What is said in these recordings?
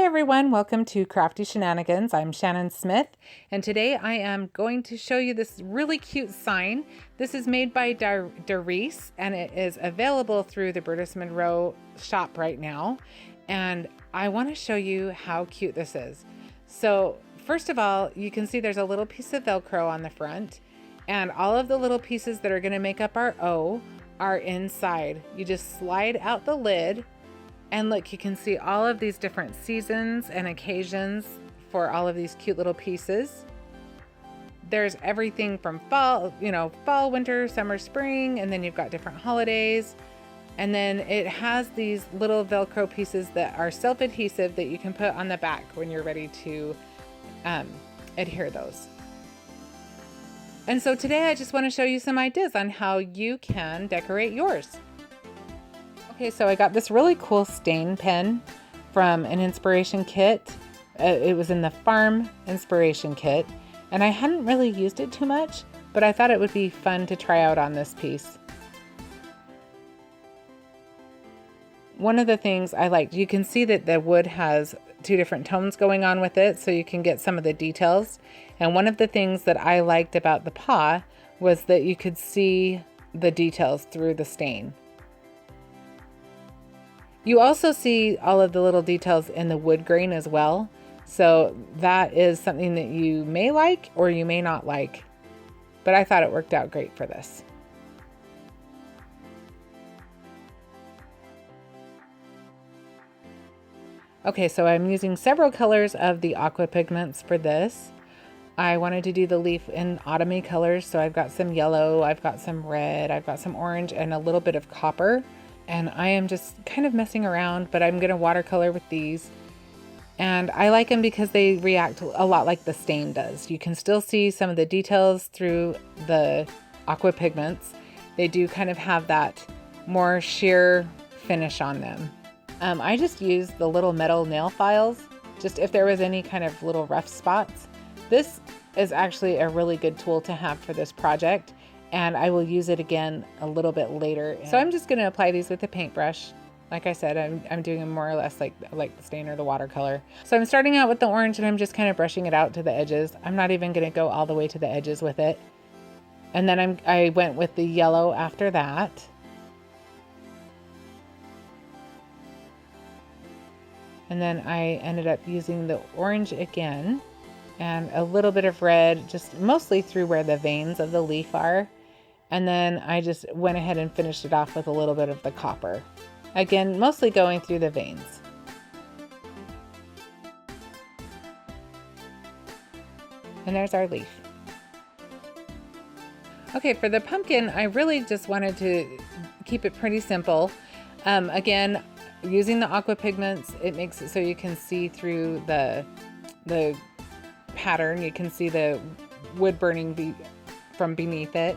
everyone, welcome to Crafty Shenanigans. I'm Shannon Smith, and today I am going to show you this really cute sign. This is made by Darice, and it is available through the Brutus Monroe shop right now. And I want to show you how cute this is. So first of all, you can see there's a little piece of Velcro on the front, and all of the little pieces that are going to make up our O are inside. You just slide out the lid. And look, you can see all of these different seasons and occasions for all of these cute little pieces. There's everything from fall, fall, winter, summer, spring, and then you've got different holidays. And then it has these little Velcro pieces that are self-adhesive that you can put on the back when you're ready to adhere those. And so today I just want to show you some ideas on how you can decorate yours. Okay, so I got this really cool stain pen from an inspiration kit. It was in the farm inspiration kit, and I hadn't really used it too much, but I thought it would be fun to try out on this piece. One of the things I liked, you can see that the wood has two different tones going on with it, so you can get some of the details. And one of the things that I liked about the paw was that you could see the details through the stain. You also see all of the little details in the wood grain as well. So that is something that you may like or you may not like, but I thought it worked out great for this. Okay, so I'm using several colors of the Aqua pigments for this. I wanted to do the leaf in autumny colors, so I've got some yellow, I've got some red, I've got some orange, and a little bit of copper. And I am just kind of messing around, but I'm going to watercolor with these. And I like them because they react a lot like the stain does. You can still see some of the details through the Aqua pigments. They do kind of have that more sheer finish on them. I just used the little metal nail files, just if there was any kind of little rough spots. This is actually a really good tool to have for this project. And I will use it again a little bit later. So I'm just going to apply these with a paintbrush. Like I said, I'm doing them more or less like the stain or the watercolor. So I'm starting out with the orange and I'm just kind of brushing it out to the edges. I'm not even going to go all the way to the edges with it. And then I went with the yellow after that. And then I ended up using the orange again and a little bit of red, just mostly through where the veins of the leaf are. And then I just went ahead and finished it off with a little bit of the copper. Again, mostly going through the veins. And there's our leaf. Okay, for the pumpkin, I really just wanted to keep it pretty simple. Again, using the Aqua pigments, it makes it so you can see through the pattern. You can see the wood burning from beneath it.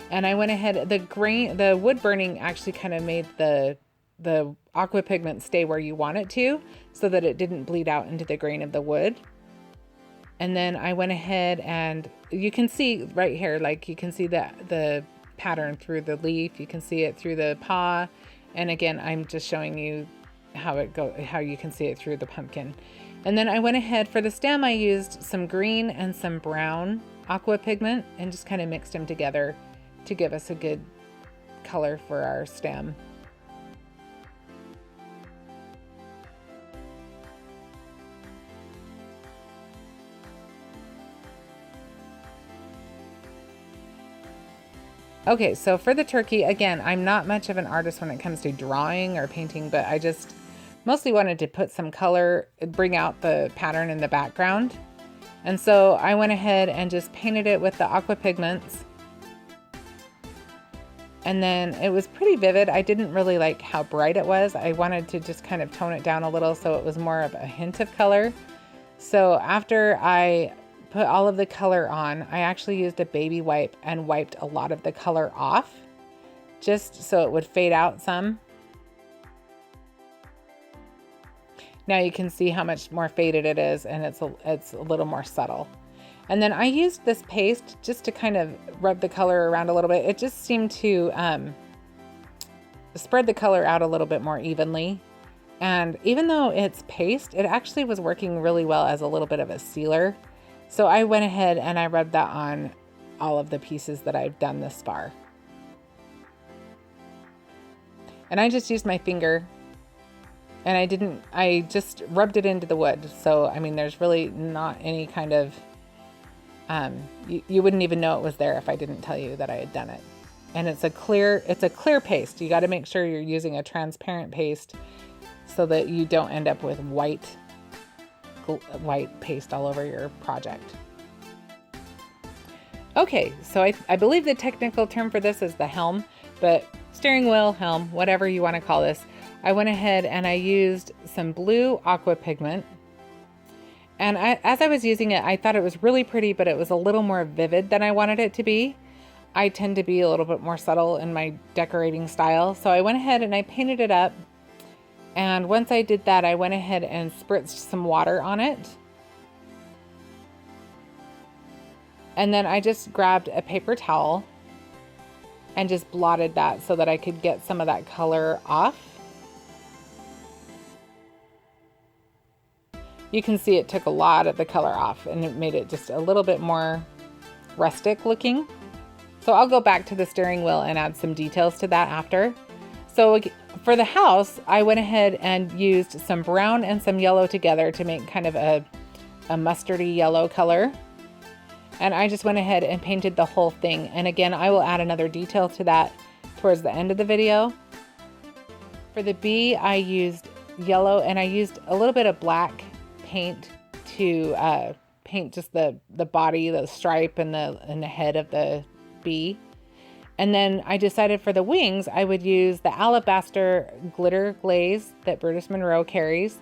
And I went ahead, the wood burning actually kind of made the Aqua pigment stay where you want it to, so that it didn't bleed out into the grain of the wood. And then I went ahead and you can see right here, like you can see the pattern through the leaf, you can see it through the paw. And again, I'm just showing you how you can see it through the pumpkin. And then I went ahead for the stem, I used some green and some brown Aqua pigment and just kind of mixed them together to give us a good color for our stem. Okay, so for the turkey, again, I'm not much of an artist when it comes to drawing or painting, but I just mostly wanted to put some color, bring out the pattern in the background. And so I went ahead and just painted it with the Aqua pigments. And then it was pretty vivid. I didn't really like how bright it was. I wanted to just kind of tone it down a little so it was more of a hint of color. So after I put all of the color on, I actually used a baby wipe and wiped a lot of the color off, just so it would fade out some. Now you can see how much more faded it is, and it's a little more subtle. And then I used this paste just to kind of rub the color around a little bit. It just seemed to spread the color out a little bit more evenly. And even though it's paste, it actually was working really well as a little bit of a sealer. So I went ahead and I rubbed that on all of the pieces that I've done this far. And I just used my finger, and I just rubbed it into the wood. So, I mean, there's really not any kind of, you wouldn't even know it was there if I didn't tell you that I had done it. And it's a clear paste. You got to make sure you're using a transparent paste so that you don't end up with white paste all over your project. Okay, so I believe the technical term for this is the helm, but steering wheel, helm, whatever you want to call this. I went ahead and I used some blue Aqua pigment. And as I was using it, I thought it was really pretty, but it was a little more vivid than I wanted it to be. I tend to be a little bit more subtle in my decorating style. So I went ahead and I painted it up. And once I did that, I went ahead and spritzed some water on it. And then I just grabbed a paper towel and just blotted that so that I could get some of that color off. You can see it took a lot of the color off, and it made it just a little bit more rustic looking. So I'll go back to the steering wheel and add some details to that after. So for the house, I went ahead and used some brown and some yellow together to make kind of a mustardy yellow color. And I just went ahead and painted the whole thing. And again, I will add another detail to that towards the end of the video. For the bee, I used yellow, and I used a little bit of black paint to paint just the body, the stripe, and the head of the bee. And then I decided for the wings, I would use the Alabaster glitter glaze that Brutus Monroe carries,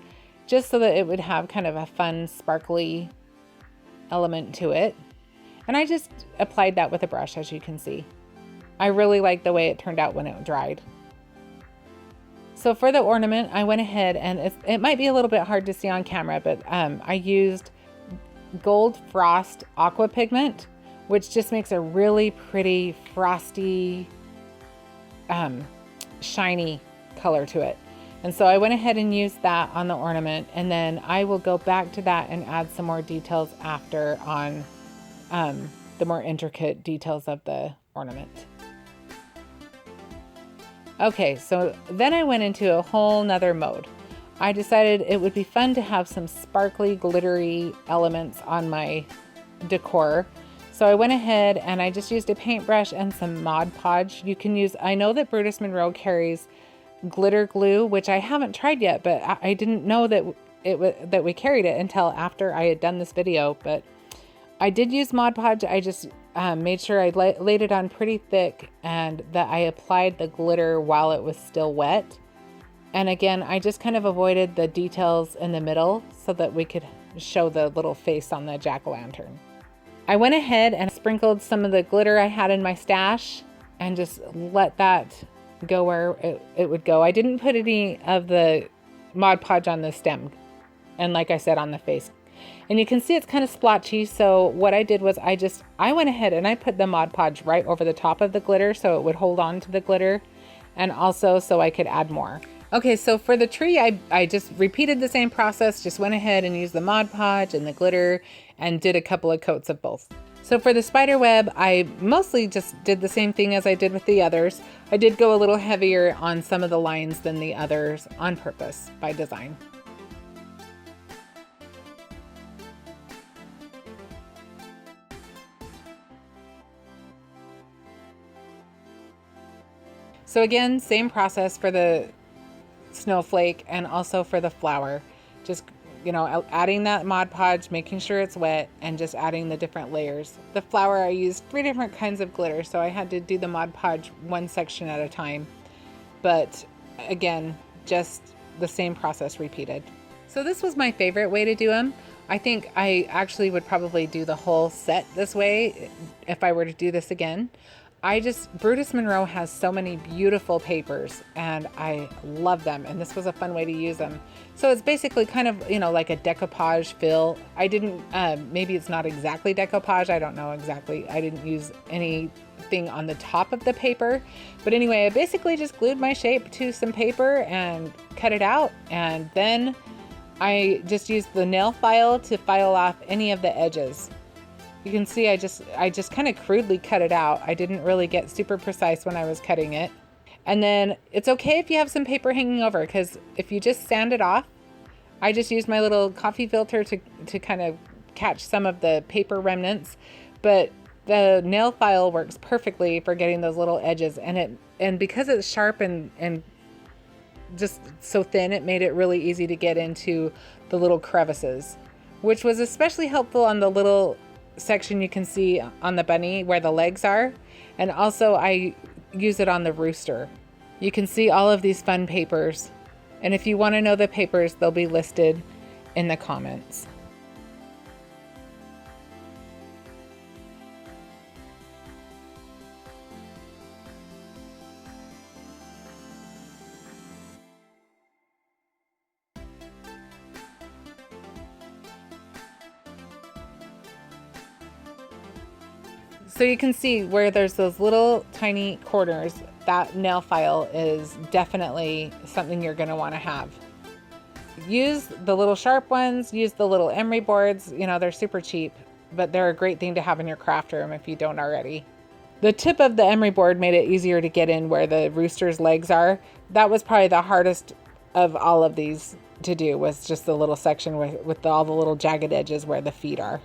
just so that it would have kind of a fun, sparkly element to it. And I just applied that with a brush, as you can see. I really like the way it turned out when it dried. So for the ornament, I went ahead, and it might be a little bit hard to see on camera, but I used Gold Frost Aqua pigment, which just makes a really pretty, frosty, shiny color to it. And so I went ahead and used that on the ornament, and then I will go back to that and add some more details after on the more intricate details of the ornament. Okay, so then I went into a whole nother mode. I decided it would be fun to have some sparkly, glittery elements on my decor. So I went ahead and I just used a paintbrush and some Mod Podge. You can use, I know that Brutus Monroe carries glitter glue, which I haven't tried yet, but I didn't know that we carried it until after I had done this video. But I did use Mod Podge. I just made sure I laid it on pretty thick and that I applied the glitter while it was still wet. And again, I just kind of avoided the details in the middle so that we could show the little face on the jack-o'-lantern. I went ahead and sprinkled some of the glitter I had in my stash and just let that go where it would go. I didn't put any of the Mod Podge on the stem, and like I said, on the face. And you can see it's kind of splotchy, so what I did was I went ahead and I put the Mod Podge right over the top of the glitter so it would hold on to the glitter, and also so I could add more. Okay, so for the tree, I just repeated the same process, just went ahead and used the Mod Podge and the glitter and did a couple of coats of both. So for the spider web, I mostly just did the same thing as I did with the others. I did go a little heavier on some of the lines than the others on purpose by design. So again, same process for the snowflake and also for the flower. Just, adding that Mod Podge, making sure it's wet, and just adding the different layers. The flower, I used 3 different kinds of glitter, so I had to do the Mod Podge one section at a time. But again, just the same process repeated. So this was my favorite way to do them. I think I actually would probably do the whole set this way if I were to do this again. Brutus Monroe has so many beautiful papers and I love them. And this was a fun way to use them. So it's basically kind of, you know, like a decoupage fill. I didn't, maybe it's not exactly decoupage. I don't know exactly. I didn't use anything on the top of the paper. But anyway, I basically just glued my shape to some paper and cut it out. And then I just used the nail file to file off any of the edges. You can see I just kind of crudely cut it out. I didn't really get super precise when I was cutting it. And then it's okay if you have some paper hanging over, because if you just sand it off, I just used my little coffee filter to kind of catch some of the paper remnants. But the nail file works perfectly for getting those little edges. And because it's sharp and just so thin, it made it really easy to get into the little crevices, which was especially helpful on the little section you can see on the bunny where the legs are. And also I use it on the rooster. You can see all of these fun papers. And if you want to know the papers, they'll be listed in the comments. So you can see where there's those little tiny corners, that nail file is definitely something you're going to want to have. Use the little sharp ones, use the little emery boards, you know, they're super cheap, but they're a great thing to have in your craft room if you don't already. The tip of the emery board made it easier to get in where the rooster's legs are. That was probably the hardest of all of these to do, was just the little section with all the little jagged edges where the feet are.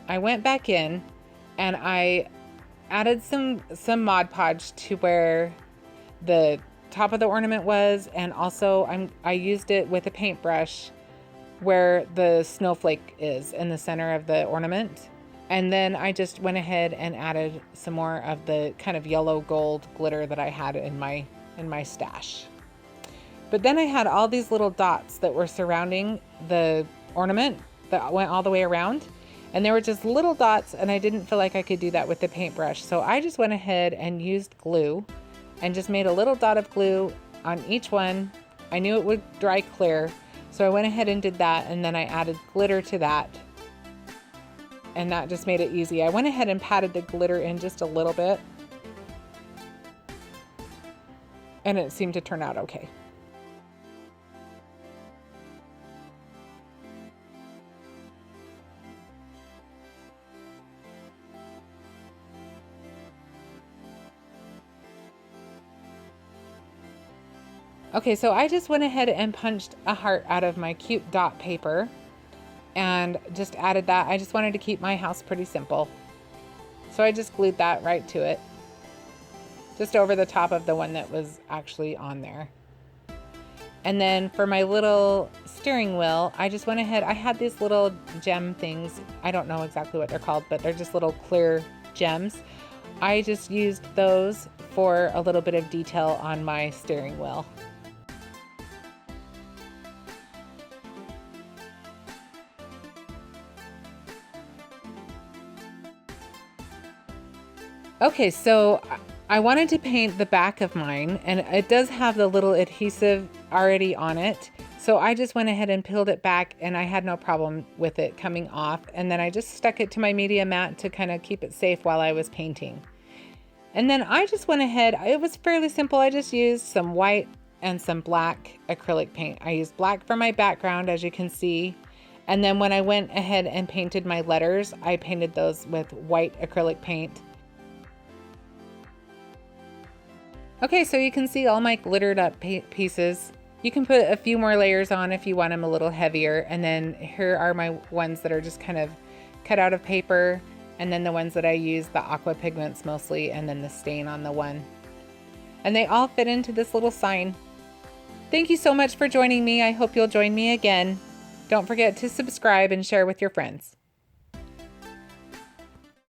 I went back in and I added some Mod Podge to where the top of the ornament was, and also I used it with a paintbrush where the snowflake is in the center of the ornament. And then I just went ahead and added some more of the kind of yellow gold glitter that I had in my stash. But then I had all these little dots that were surrounding the ornament that went all the way around. And they were just little dots, and I didn't feel like I could do that with the paintbrush. So I just went ahead and used glue and just made a little dot of glue on each one. I knew it would dry clear, so I went ahead and did that, and then I added glitter to that. And that just made it easy. I went ahead and patted the glitter in just a little bit, and it seemed to turn out okay. Okay, so I just went ahead and punched a heart out of my cute dot paper and just added that. I just wanted to keep my house pretty simple. So I just glued that right to it, just over the top of the one that was actually on there. And then for my little steering wheel, I just went ahead, I had these little gem things. I don't know exactly what they're called, but they're just little clear gems. I just used those for a little bit of detail on my steering wheel. Okay, so I wanted to paint the back of mine, and it does have the little adhesive already on it. So I just went ahead and peeled it back, and I had no problem with it coming off. And then I just stuck it to my media mat to kind of keep it safe while I was painting. And then I just went ahead, it was fairly simple. I just used some white and some black acrylic paint. I used black for my background, as you can see. And then when I went ahead and painted my letters, I painted those with white acrylic paint. Okay, so you can see all my glittered up pieces. You can put a few more layers on if you want them a little heavier. And then here are my ones that are just kind of cut out of paper. And then the ones that I use, the Aqua pigments mostly, and then the stain on the one. And they all fit into this little sign. Thank you so much for joining me. I hope you'll join me again. Don't forget to subscribe and share with your friends.